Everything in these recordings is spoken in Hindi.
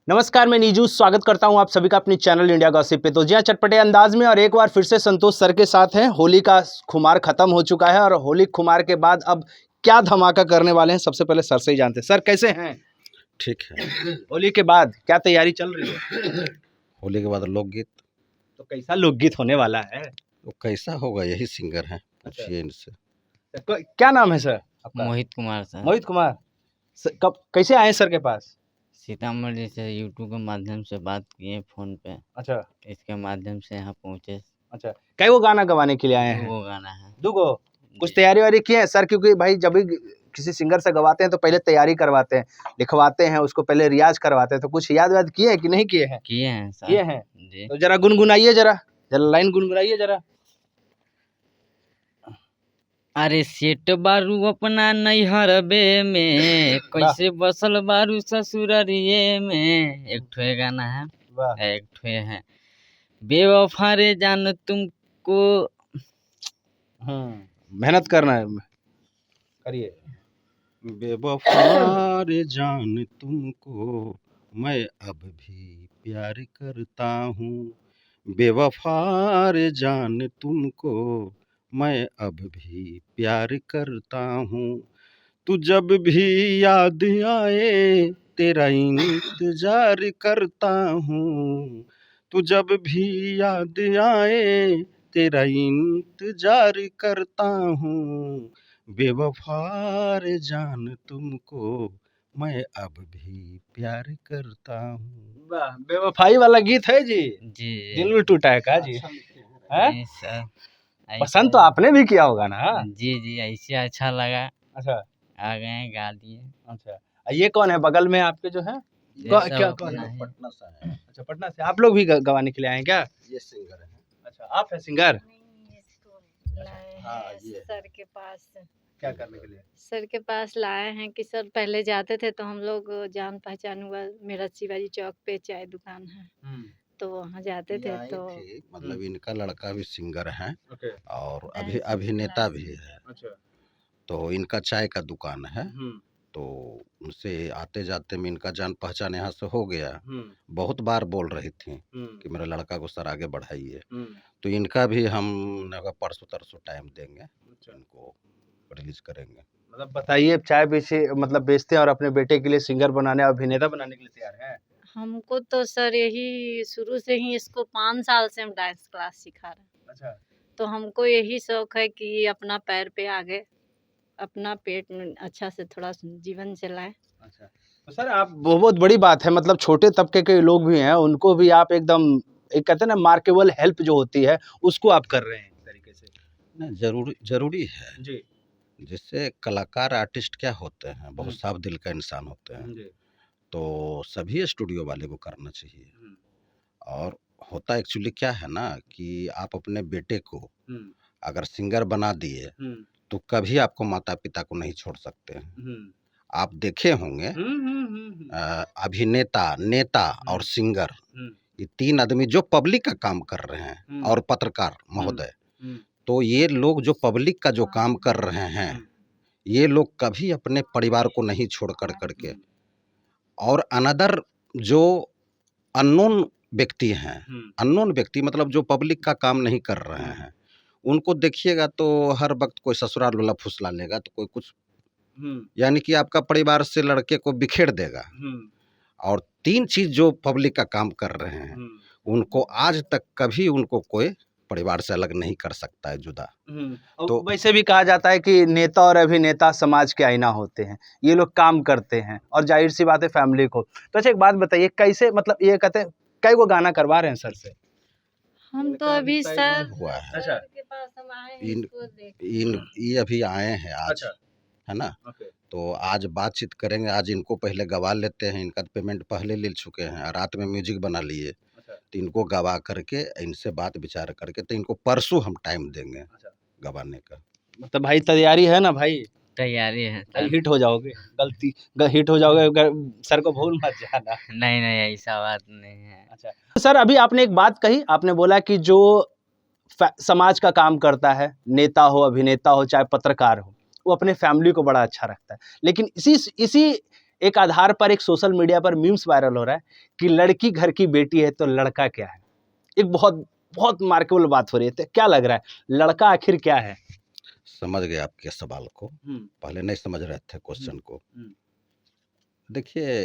नमस्कार, मैं नीजू स्वागत करता हूं आप सभी का अपने चैनल इंडिया गॉसिप पे। तो जी हाँ, चटपटे अंदाज में और एक बार फिर से संतोष सर के साथ हैं। होली का खुमार खत्म हो चुका है और होली खुमार के बाद अब क्या धमाका करने वाले हैं, सबसे पहले सर से ही जानते हैं। सर कैसे हैं? ठीक है। होली के बाद क्या तैयारी चल रही है? होली के बाद लोकगीत। तो कैसा लोकगीत होने वाला है? वो कैसा होगा, यही सिंगर हैं, अच्छा। पूछिए इनसे। क्या नाम है सर आपका? मोहित कुमार सर। मोहित कुमार। कब कैसे आए सर के पास? सीतामढ़ी से यूट्यूब के माध्यम से बात किए फ़ोन पे, अच्छा इसके माध्यम से यहाँ पहुँचे। अच्छा, कई वो गाना गवाने के लिए आए हैं? वो गाना है। दुगो कुछ जी। तैयारी वारी किए हैं सर? क्योंकि भाई जब भी किसी सिंगर से गवाते हैं तो पहले तैयारी करवाते हैं, लिखवाते हैं, उसको पहले रियाज करवाते हैं। तो कुछ याद वाद किए हैं कि नहीं किए हैं? किए हैं सर। किए हैं। जी। तो जरा गुनगुनाइए, जरा लाइन गुनगुनाइए जरा। अरे सेठ बारू अपना नैहरबे में, कैसे बसल बारू ससुररिये में। एक ठो ये गाना है, वाह, एक ठो ये है बेवफा रे जान तुमको। मेहनत करना है, करिए। बेवफा रे जान तुमको मैं अब भी प्यार करता हूँ। बेवफा रे जान तुमको मैं अब भी प्यार करता हूँ। तू जब भी याद आए तेरा इंतजार करता हूँ। तू जब भी याद आए तेरा इंतजार करता हूँ। बेवफा रे जान तुमको मैं अब भी प्यार करता हूँ। वाह, बेवफाई वाला गीत है जी। जी दिल में टूटा है का जी? है? जी सर। पसंद तो आपने भी किया होगा ना? जी जी, ऐसे अच्छा लगा, अच्छा आ गए गा दिए। अच्छा। ये कौन है बगल में आपके जो है? ये क्या सब कौन अपना है? है। पटना से है। अच्छा, पटना से। आप लोग भी गवाने के लिए आए हैं क्या? ये सिंगर है। अच्छा, आप है सिंगर? नहीं, इसको लाए हाँ, हैं ये। सर के पास। क्या करने के लिए? सर के पास लाए हैं कि सर पहले जाते थे तो हम लोग जान पहचान हुआ, मेरा शिवाजी चौक पे चाय दुकान है तो वहाँ जाते ये थे आए तो थे, मतलब इनका लड़का भी सिंगर है ओके। और डांस अभिनेता क्लास भी है। अच्छा। तो इनका चाय का दुकान है। तो उनसे आते जाते में इनका जान पहचान यहाँ से हो गया। बहुत बार बोल रही थी कि मेरे लड़का को सर आगे बढ़ाइए। तो इनका भी हम परसों तरसों टाइम देंगे, इनको रिलीज करेंगे। मतलब बताइए, चाय बेचे मतलब बेचते हैं और अपने बेटे के लिए सिंगर बनाने, अभिनेता बनाने के लिए तैयार हैं? हमको तो सर यही शुरू से ही इसको 5 साल से हम डांस क्लास सिखा रहे हैं। अच्छा। तो हमको यही शौक है कि अपना पैर पे आगे अपना पेट में अच्छा से थोड़ा जीवन चलाएं। अच्छा, तो सर आप बहुत बड़ी बात है, मतलब छोटे तबके के लोग भी हैं, उनको भी आप एकदम एक कहते हैं ना मार्केबल हेल्प जो होती है उसको आप कर रहे हैं एक तरीके से। नहीं, जरूरी है। जी जिससे कलाकार आर्टिस्ट क्या होते हैं, बहुत साफ दिल का इंसान होते हैं। जी। तो सभी स्टूडियो वाले को करना चाहिए। और होता एक्चुअली क्या है ना कि आप अपने बेटे को अगर सिंगर बना दिए तो कभी आपको माता पिता को नहीं छोड़ सकते हैं। आप देखे होंगे अभिनेता, नेता और सिंगर, ये तीन आदमी जो पब्लिक का काम कर रहे हैं, और पत्रकार महोदय, तो ये लोग जो पब्लिक का जो काम कर रहे हैं, ये लोग कभी अपने परिवार को नहीं छोड़ कर करके, और अनदर जो अननोन व्यक्ति हैं, अननोन व्यक्ति मतलब जो पब्लिक का काम नहीं कर रहे हैं, उनको देखिएगा तो हर वक्त कोई ससुराल वाला फुसला लेगा तो कोई कुछ, यानी कि आपका परिवार से लड़के को बिखेर देगा। और तीन चीज जो पब्लिक का काम कर रहे हैं, उनको आज तक कभी उनको कोई परिवार से अलग नहीं कर सकता है जुदा। तो वैसे भी कहा जाता है कि नेता और अभिनेता समाज के आईना होते हैं, ये लोग काम करते हैं और जाहिर सी बात है फैमिली को। तो अच्छा एक बात बताइए, कैसे मतलब ये कहते हैं कई वो गाना करवा रहे हैं सर से? हम तो अभी सर हुआ है। अच्छा। के पास हम आए हैं इन इसको देख। ये अभी आए हैं आज। अच्छा। है ना? ओके। तो आज बातचीत करेंगे, आज इनको पहले गवा लेते हैं, इनका पेमेंट पहले ले चुके हैं, रात में म्यूजिक बना लिए। अच्छा। तो इनको गवा करके इनसे बात विचार करके तो इनको परसों हम टाइम देंगे गवाने का। मतलब भाई तैयारी है ना भाई? तैयारी है भाई सर। हिट हो जाओगे, हिट हो जाओगे अगर सर को भूल मत जाना। नहीं नहीं, ऐसा बात नहीं है। अच्छा, तो सर अभी आपने एक बात कही, आपने बोला कि जो समाज का काम करता है, नेता हो, अभिनेता हो, चाहे पत्रकार हो, वो अपने फैमिली को बड़ा अच्छा रखता है। लेकिन इसी एक आधार पर एक सोशल मीडिया पर मीम्स वायरल हो रहा है कि लड़की घर की बेटी है तो लड़का क्या है। एक बहुत बहुत मार्केबल बात हो रही है, तो क्या लग रहा है लड़का आखिर क्या है? समझ गए आपके सवाल को, पहले नहीं समझ रहे थे क्वेश्चन को। देखिए,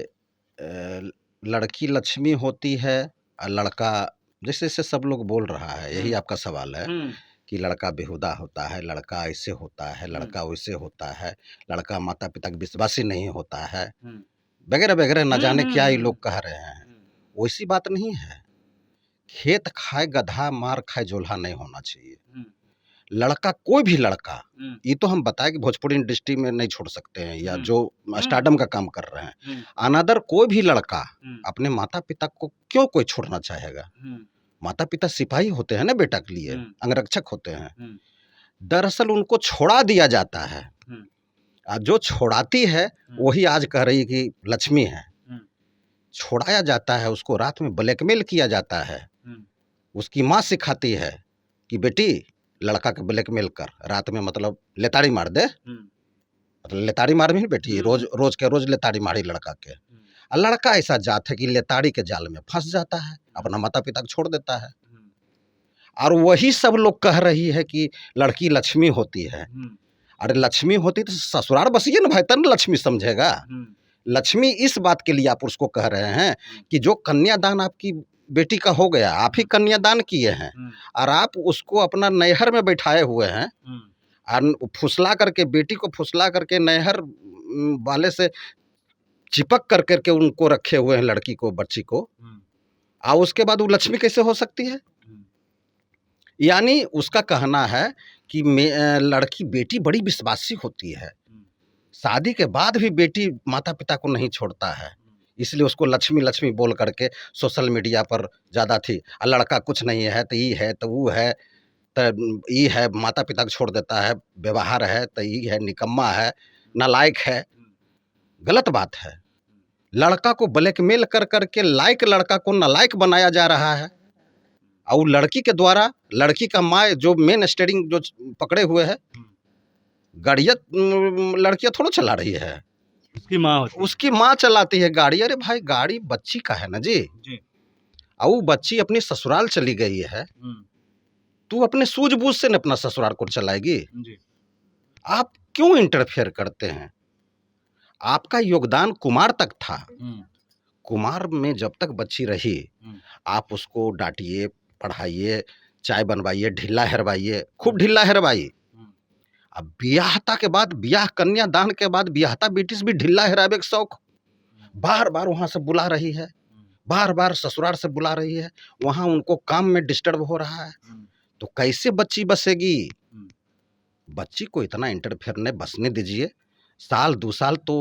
लड़की लक्ष्मी होती है और लड़का, जैसे जैसे सब लोग बोल रहा है, यही आपका सवाल है कि लड़का बेहुदा होता है, लड़का ऐसे होता है, लड़का वैसे होता है, लड़का माता पिता के विश्वासी नहीं होता है, वगैरह वगैरह, न जाने क्या ये लोग कह रहे हैं। वैसी बात नहीं है। खेत खाए गधा, मार खाए जोल्हा नहीं होना चाहिए। लड़का, कोई भी लड़का, ये तो हम बताएं कि भोजपुरी इंडस्ट्री में नहीं छोड़ सकते हैं या जो स्टारडम का काम कर रहे हैं, अनदर कोई भी लड़का अपने माता पिता को क्यों कोई छोड़ना चाहेगा? माता पिता सिपाही होते हैं ना बेटा के लिए, अंगरक्षक होते हैं। दरअसल उनको छोड़ा दिया जाता है, और जो छोड़ाती है वही आज कह रही कि लक्ष्मी है। छोड़ाया जाता है, उसको रात में ब्लैकमेल किया जाता है। उसकी माँ सिखाती है कि बेटी लड़का के ब्लैकमेल कर, रात में मतलब लेताड़ी मार दे, मतलब लेताड़ी मार भी बेटी, रोज रोज के रोज लेताड़ी मारी लड़का के। और लड़का ऐसा जात है कि लेताड़ी के जाल में फंस जाता है, अपना माता पिता को छोड़ देता है। और वही सब लोग कह रही है कि लड़की लक्ष्मी होती है। अरे लक्ष्मी होती तो ससुराल बसिए ना भाई, तब लक्ष्मी समझेगा। लक्ष्मी इस बात के लिए आप उसको कह रहे हैं कि जो कन्यादान आपकी बेटी का हो गया, आप ही कन्यादान किए हैं और आप उसको अपना नैहर में बैठाए हुए हैं, और फुसला करके, बेटी को फुसला करके नैहर वाले से चिपक कर करके उनको रखे हुए हैं, लड़की को, बच्ची को। और उसके बाद वो लक्ष्मी कैसे हो सकती है? यानी उसका कहना है कि लड़की, बेटी बड़ी विश्वासी होती है, शादी के बाद भी बेटी माता पिता को नहीं छोड़ता है, इसलिए उसको लक्ष्मी लक्ष्मी बोल करके सोशल मीडिया पर ज़्यादा थी। और लड़का कुछ नहीं है तो ये है तो वो है, तो ये है, माता पिता को छोड़ देता है, व्यवहार है तो ये है, निकम्मा है, नालायक है। गलत बात है। लड़का को ब्लैकमेल कर करके लायक लड़का को नालायक बनाया जा रहा है, और लड़की के द्वारा, लड़की का माँ जो मेन स्टीयरिंग जो पकड़े हुए है, गाड़ियाँ लड़कियाँ थोड़ा चला रही है, उसकी माँ चलाती है गाड़ी। अरे भाई, गाड़ी बच्ची का है ना जी, और वो बच्ची अपनी ससुराल चली गई है, तू अपने सूझबूझ से न अपना ससुराल को चलाएगी। आप क्यों इंटरफेयर करते हैं? आपका योगदान कुमार तक था। कुमार में जब तक बच्ची रही, आप उसको डांटिए, पढ़ाइए, चाय बनवाइए, ढिल्ला हेरवाइए, खूब ढिल्ला हेरवाइए। अब बियाहता के बाद, बियाह कन्यादान के बाद बियाहता बेटी से भी ढिल्ला हेरावे के शौक, बार बार वहाँ से बुला रही है, बार बार ससुराल से बुला रही है, वहाँ उनको काम में डिस्टर्ब हो रहा है, तो कैसे बच्ची बसेगी? बच्ची को इतना इंटरफेयर नहीं बसने दीजिए। साल 2 साल तो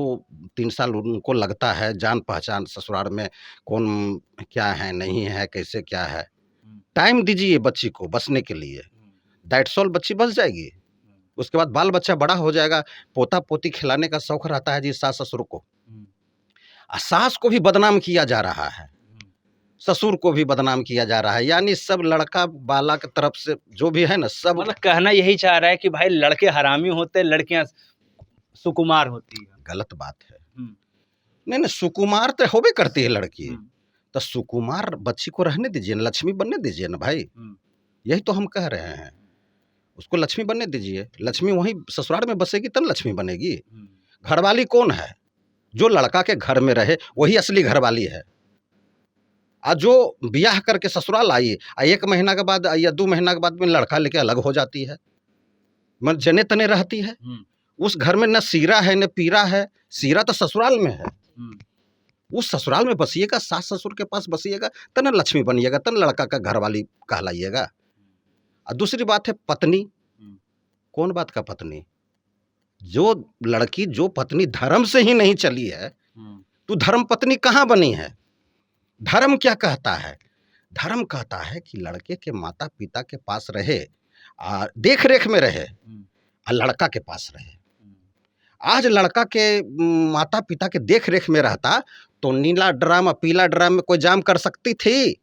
3 साल उनको लगता है, जान पहचान ससुराल में कौन क्या है, नहीं है, कैसे क्या है। टाइम दीजिए बच्ची को बसने के लिए, दैट्स ऑल। बच्ची बस जाएगी, उसके बाद बाल बच्चा बड़ा हो जाएगा, पोता पोती खिलाने का शौक रहता है जी सास ससुर को। सास को भी बदनाम किया जा रहा है, ससुर को भी बदनाम किया जा रहा है, यानी सब लड़का वाला की तरफ से जो भी है ना, सब मतलब कहना यही चाह रहा है कि भाई लड़के हरामी होते, लड़कियां सुकुमार होती है। गलत बात है। नहीं नहीं, सुकुमार तो होबे करती है लड़की, तो सुकुमार बच्ची को रहने दीजिए ना, लक्ष्मी बनने दीजिए ना भाई। यही तो हम कह रहे हैं, उसको लक्ष्मी बनने दीजिए। लक्ष्मी वहीं ससुराल में बसेगी तब लक्ष्मी बनेगी। घरवाली कौन है? जो लड़का के घर में रहे वही असली घरवाली है। और जो ब्याह करके ससुराल आई, 1 महीना के बाद या 2 महीना के बाद में लड़का लेके अलग हो जाती है, मन जने तने रहती है। उस घर में न सीरा है न पीरा है, सीरा तो ससुराल में है। उस ससुराल में बसिएगा, सास ससुर के पास बसिएगा, तब न लक्ष्मी बनिएगा, तब लड़का का घरवाली कहलाइएगा। और दूसरी बात है पत्नी। कौन बात का पत्नी? जो लड़की, जो पत्नी धर्म से ही नहीं चली है, तो धर्म पत्नी कहाँ बनी है? धर्म क्या कहता है? धर्म कहता है कि लड़के के माता पिता के पास रहे, देख रेख में रहे, और लड़का के पास रहे। आज लड़का के माता पिता के देख रेख में रहता तो नीला ड्राम और पीला ड्राम में कोई जाम कर सकती थी?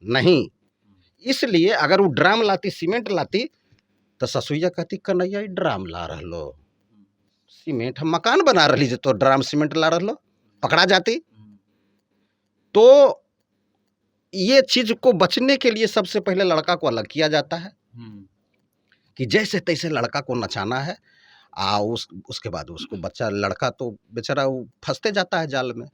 नहीं। इसलिए अगर वो ड्राम लाती, सीमेंट लाती, तो ससुइया कहती कन्हैया ड्राम ला रह लो, सीमेंट हम मकान बना रही तो ड्राम सीमेंट ला रहा पकड़ा जाती। तो ये चीज को बचने के लिए सबसे पहले लड़का को अलग किया जाता है कि जैसे तैसे लड़का को नचाना है। उसके बाद उसको बच्चा लड़का तो बेचारा वो फंसते जाता है जाल में।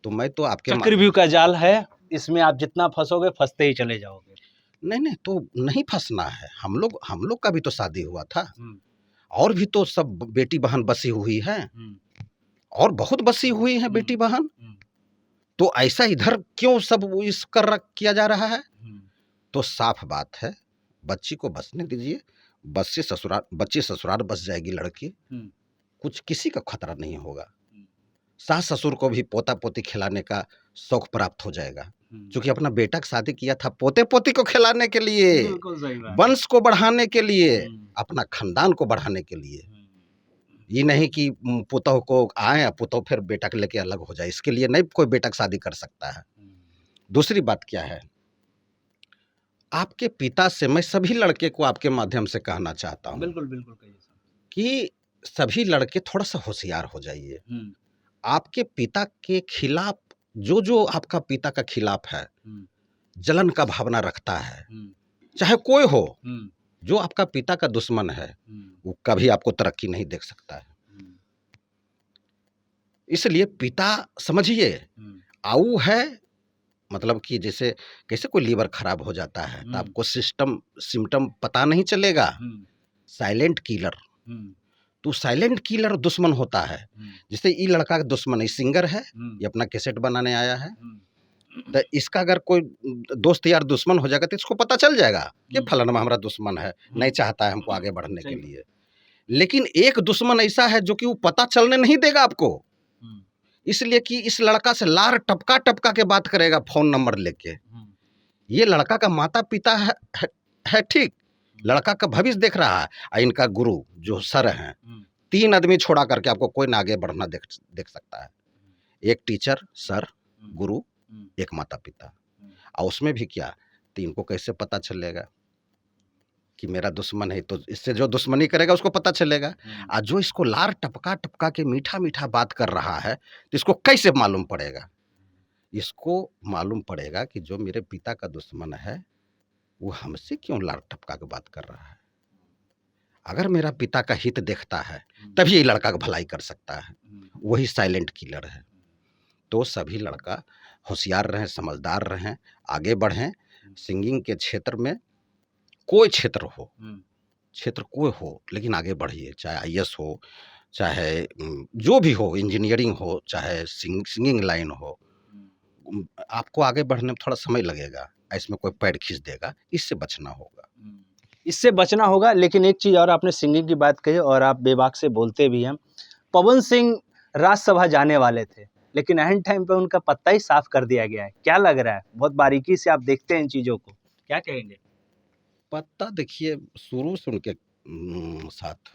तो मैं तो आपके चक्रव्यूह का जाल है, इसमें आप जितना फंसोगे फंसते ही चले जाओगे। नहीं तो नहीं फंसना है। हम लोग का भी तो शादी हुआ था, और भी तो सब बेटी बहन बसी हुई है, और बहुत बसी हुई है बेटी बहन। तो ऐसा इधर क्यों सब इस किया जा रहा है? तो साफ बात है, बच्ची को बसने दीजिए। बच्ची ससुराल बस जाएगी लड़की, कुछ किसी का खतरा नहीं होगा। सास ससुर को भी पोता पोती खिलाने का शौक प्राप्त हो जाएगा, क्योंकि अपना बेटा की शादी किया था पोते पोती को खिलाने के लिए, वंश को बढ़ाने के लिए, अपना खानदान को बढ़ाने के लिए। ये नहीं कि पुतोह को आए पुतोह फिर बेटा के लेके अलग हो जाए, इसके लिए नहीं कोई बेटा की शादी कर सकता है। दूसरी बात क्या है, आपके पिता से मैं सभी लड़के को आपके माध्यम से कहना चाहता हूँ, बिल्कुल बिल्कुल कहिए कि सभी लड़के थोड़ा सा होशियार हो जाइए। आपके पिता के खिलाफ जो आपका पिता का खिलाफ है, जलन का भावना रखता है, चाहे कोई हो, जो आपका पिता का दुश्मन है वो कभी आपको तरक्की नहीं देख सकता है। इसलिए पिता समझिए, आऊ है मतलब कि जैसे कैसे कोई लीवर खराब हो जाता है तो आपको सिम्टम पता नहीं चलेगा। साइलेंट किलर, तो साइलेंट किलर दुश्मन होता है। जैसे ये लड़का का दुश्मन है, सिंगर है, ये अपना कैसेट बनाने आया है, तो इसका अगर कोई दोस्त यार दुश्मन हो जाएगा तो इसको पता चल जाएगा कि फलाना हमारा दुश्मन है, नहीं चाहता है हमको आगे बढ़ने के लिए। लेकिन एक दुश्मन ऐसा है जो कि वो पता चलने नहीं देगा आपको, इसलिए कि इस लड़का से लार टपका टपका के बात करेगा फोन नंबर लेके। ये लड़का का माता पिता है ठीक, लड़का का भविष्य देख रहा है, और इनका गुरु जो सर हैं, 3 आदमी छोड़ा करके आपको कोई ना आगे बढ़ना देख सकता है। एक टीचर सर, गुरु, एक माता पिता। और उसमें भी क्या, तो इनको कैसे पता चलेगा कि मेरा दुश्मन है? तो इससे जो दुश्मनी करेगा उसको पता चलेगा। और जो इसको लार टपका टपका के मीठा मीठा बात कर रहा है तो इसको कैसे मालूम पड़ेगा? इसको मालूम पड़ेगा कि जो मेरे पिता का दुश्मन है वो हमसे क्यों लार टपका के बात कर रहा है। अगर मेरा पिता का हित देखता है तभी ये लड़का का भलाई कर सकता है, वही साइलेंट किलर है। तो सभी लड़का होशियार रहें, समझदार रहें, आगे बढ़ें। सिंगिंग के क्षेत्र में कोई क्षेत्र हो, क्षेत्र कोई हो, लेकिन आगे बढ़िए। चाहे IAS हो, चाहे जो भी हो, इंजीनियरिंग हो, चाहे सिंगिंग लाइन हो, आपको आगे बढ़ने में थोड़ा समय लगेगा, इसमें कोई पैर खींच देगा, इससे बचना होगा। इससे बचना होगा। लेकिन एक चीज़ और, आपने सिंगिंग की बात कही और आप बेबाक से बोलते भी हैं। पवन सिंह राज्यसभा जाने वाले थे, लेकिन एंड टाइम पे उनका पत्ता ही साफ कर दिया गया है। क्या लग रहा है? बहुत बारीकी से आप देखते हैं इन चीज़ों को, क्या कहेंगे? पत्ता देखिए, शुरू से उनके साथ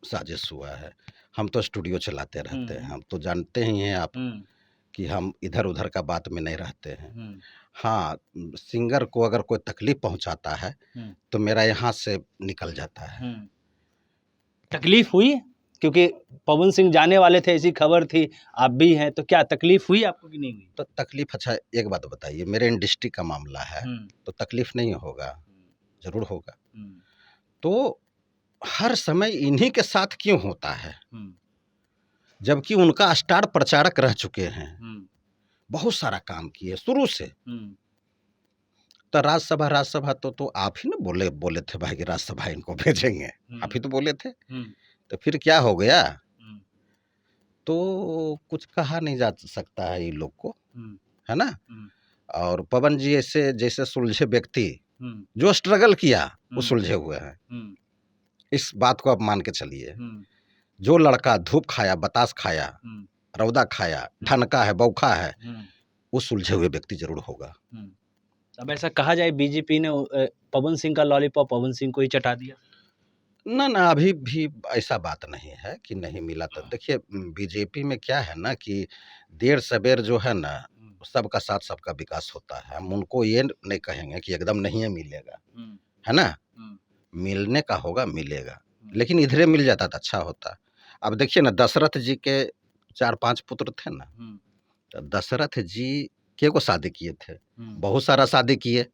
साजिश हुआ है। हम तो स्टूडियो चलाते रहते हैं, हम तो जानते ही हैं आप कि हम इधर उधर का बात में नहीं रहते हैं। हाँ, सिंगर को अगर कोई तकलीफ पहुंचाता है तो मेरा यहाँ से निकल जाता है। तकलीफ हुई? क्योंकि पवन सिंह जाने वाले थे, ऐसी खबर थी, आप भी हैं, तो क्या तकलीफ हुई आपको कि नहीं हुई? तो तकलीफ, अच्छा एक बात बताइए, मेरे इंडस्ट्री का मामला है तो तकलीफ नहीं होगा? जरूर होगा। तो हर समय इन्हीं के साथ क्यों होता है, जबकि उनका स्टार प्रचारक रह चुके हैं, बहुत सारा काम किए शुरू से। तो राज्यसभा तो आप ही ना बोले थे भाई कि राज्यसभा इनको भेजेंगे, आप ही तो बोले थे। तो फिर क्या हो गया? तो कुछ कहा नहीं जा सकता है ये लोग को, है ना। और पवन जी ऐसे जैसे सुलझे व्यक्ति, जो स्ट्रगल किया वो सुलझे हुए हैं, इस बात को आप मान के चलिए। जो लड़का धूप खाया, बतास खाया, रौदा खाया, ठनका है, बौखा है, वो सुलझे हुए व्यक्ति जरूर होगा। अब ऐसा कहा जाए बीजेपी ने पवन सिंह का लॉलीपॉप पवन सिंह को ही चटा दिया? ना, अभी भी ऐसा बात नहीं है कि नहीं मिला। तो देखिए, बीजेपी में क्या है ना कि देर सबेर जो है ना, सबका साथ सबका विकास होता है। हम उनको ये नहीं कहेंगे कि एकदम नहीं मिलेगा, है ना। मिलने का होगा, मिलेगा, लेकिन इधरे मिल जाता तो अच्छा होता। अब देखिए ना, दशरथ जी के 4-5 पुत्र थे ना, तो दशरथ जी के को शादी किए थे, बहुत सारा शादी किए,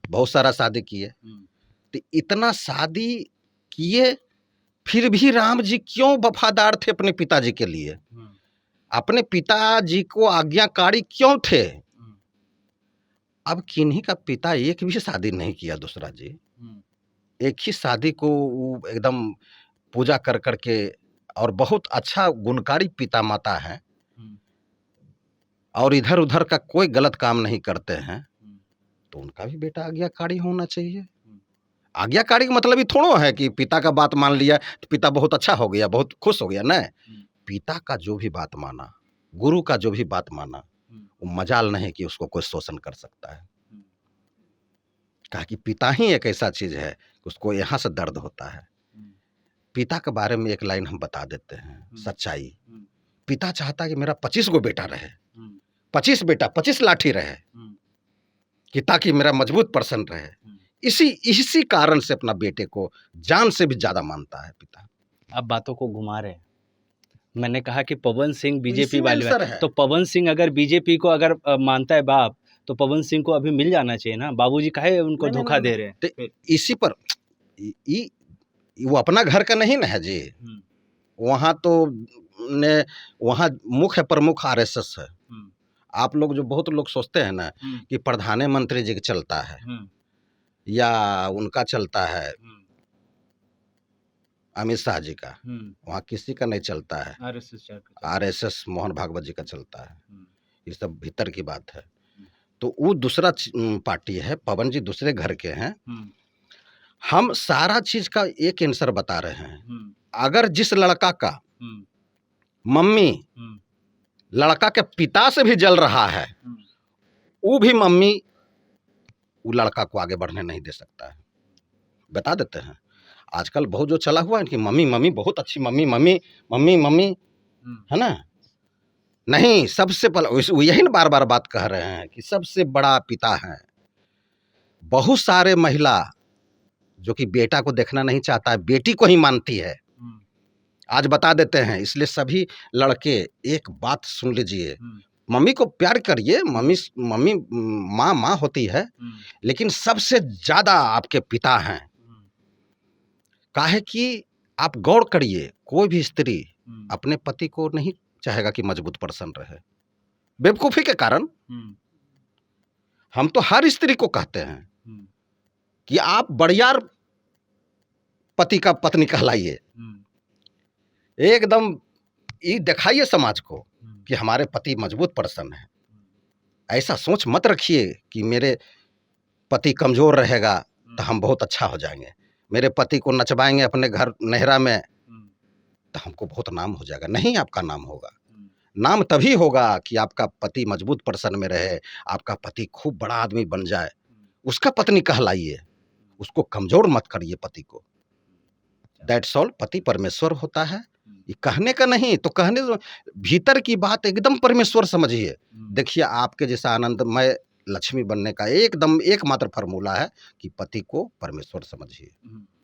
बहुत सारा शादी किए, तो इतना शादी किए, फिर भी राम जी क्यों वफादार थे अपने पिताजी के लिए, अपने पिताजी को आज्ञाकारी क्यों थे। अब किन्हीं का पिता एक भी शादी नहीं किया दूसरा जी, एक ही शादी को वो एकदम पूजा कर करके, और बहुत अच्छा गुणकारी पिता माता है, और इधर उधर का कोई गलत काम नहीं करते हैं, तो उनका भी बेटा आज्ञाकारी होना चाहिए। आज्ञाकारी का मतलब ही थोड़ा है कि पिता का बात मान लिया तो पिता बहुत अच्छा हो गया, बहुत खुश हो गया, नहीं। पिता का जो भी बात माना, गुरु का जो भी बात माना, वो मजाल नहीं कि उसको कोई शोषण कर सकता है। कहा कि पिता ही एक ऐसा चीज है कि उसको यहाँ से दर्द होता है। पिता के बारे में एक लाइन हम बता देते हैं, सच्चाई। पिता चाहता है कि मेरा 25 गो बेटा रहे, 25 बेटा, 25 लाठी रहे, कि ताकि मेरा मजबूत पर्सन रहे। इसी कारण से अपना बेटे को जान से भी ज्यादा मानता है पिता। आप बातों को घुमा रहे हैं। मैंने कहा कि पवन सिंह बीजेपी इसी में वाले आंसर है। तो पवन सिंह अगर बीजेपी को अगर मानता है बाप, तो पवन सिंह को अभी मिल जाना चाहिए ना। बाबूजी काहे उनको नहीं, धोखा नहीं, दे रहे हैं? तो इसी पर वो अपना घर का नहीं ना है जी, वहाँ तो ने वहाँ मुख्य प्रमुख आरएसएस है। आप लोग जो बहुत लोग सोचते हैं ना कि प्रधानमंत्री जी का चलता है या उनका चलता है अमित शाह जी का, वहाँ किसी का नहीं चलता है। आरएसएस मोहन भागवत जी का चलता है। ये सब भीतर की बात है। तो वो दूसरा पार्टी है, पवन जी दूसरे घर के हैं। हम सारा चीज का एक आंसर बता रहे हैं। अगर जिस लड़का का मम्मी लड़का के पिता से भी जल रहा है, वो भी मम्मी वो लड़का को आगे बढ़ने नहीं दे सकता है। बता देते हैं। आजकल बहुत जो चला हुआ है कि मम्मी मम्मी बहुत अच्छी मम्मी मम्मी मम्मी मम्मी, है ना। नहीं, सबसे पहले यही ना बार बार बात कह रहे हैं कि सबसे बड़ा पिता है। बहुत सारे महिला जो कि बेटा को देखना नहीं चाहता है, बेटी को ही मानती है। आज बता देते हैं, इसलिए सभी लड़के एक बात सुन लीजिए, मम्मी को प्यार करिए। मम्मी माँ होती है, लेकिन सबसे ज्यादा आपके पिता हैं। काहे कि आप गौर करिए, कोई भी स्त्री अपने पति को नहीं चाहेगा कि मजबूत पर्सन रहे, बेवकूफी के कारण। हम तो हर स्त्री को कहते हैं कि आप बढ़ियार पति का पत्नी कहलाइए, एकदम ये दिखाइए समाज को कि हमारे पति मजबूत पर्सन है। ऐसा सोच मत रखिए कि मेरे पति कमजोर रहेगा तो हम बहुत अच्छा हो जाएंगे, मेरे पति को नचवाएंगे अपने घर नहरा में तो हमको बहुत नाम हो जाएगा। नहीं, आपका नाम होगा। नाम तभी होगा कि आपका पति मजबूत पर्सन में रहे, आपका पति खूब बड़ा आदमी बन जाए, उसका पत्नी कहलाइए। उसको कमजोर मत करिए पति को। That's all. पति परमेश्वर होता है, ये कहने का नहीं, तो कहने भीतर की बात एकदम परमेश्वर समझिए। देखिए, आपके जैसा आनंदमय लक्ष्मी बनने का एकदम एकमात्र फार्मूला है कि पति को परमेश्वर समझिए।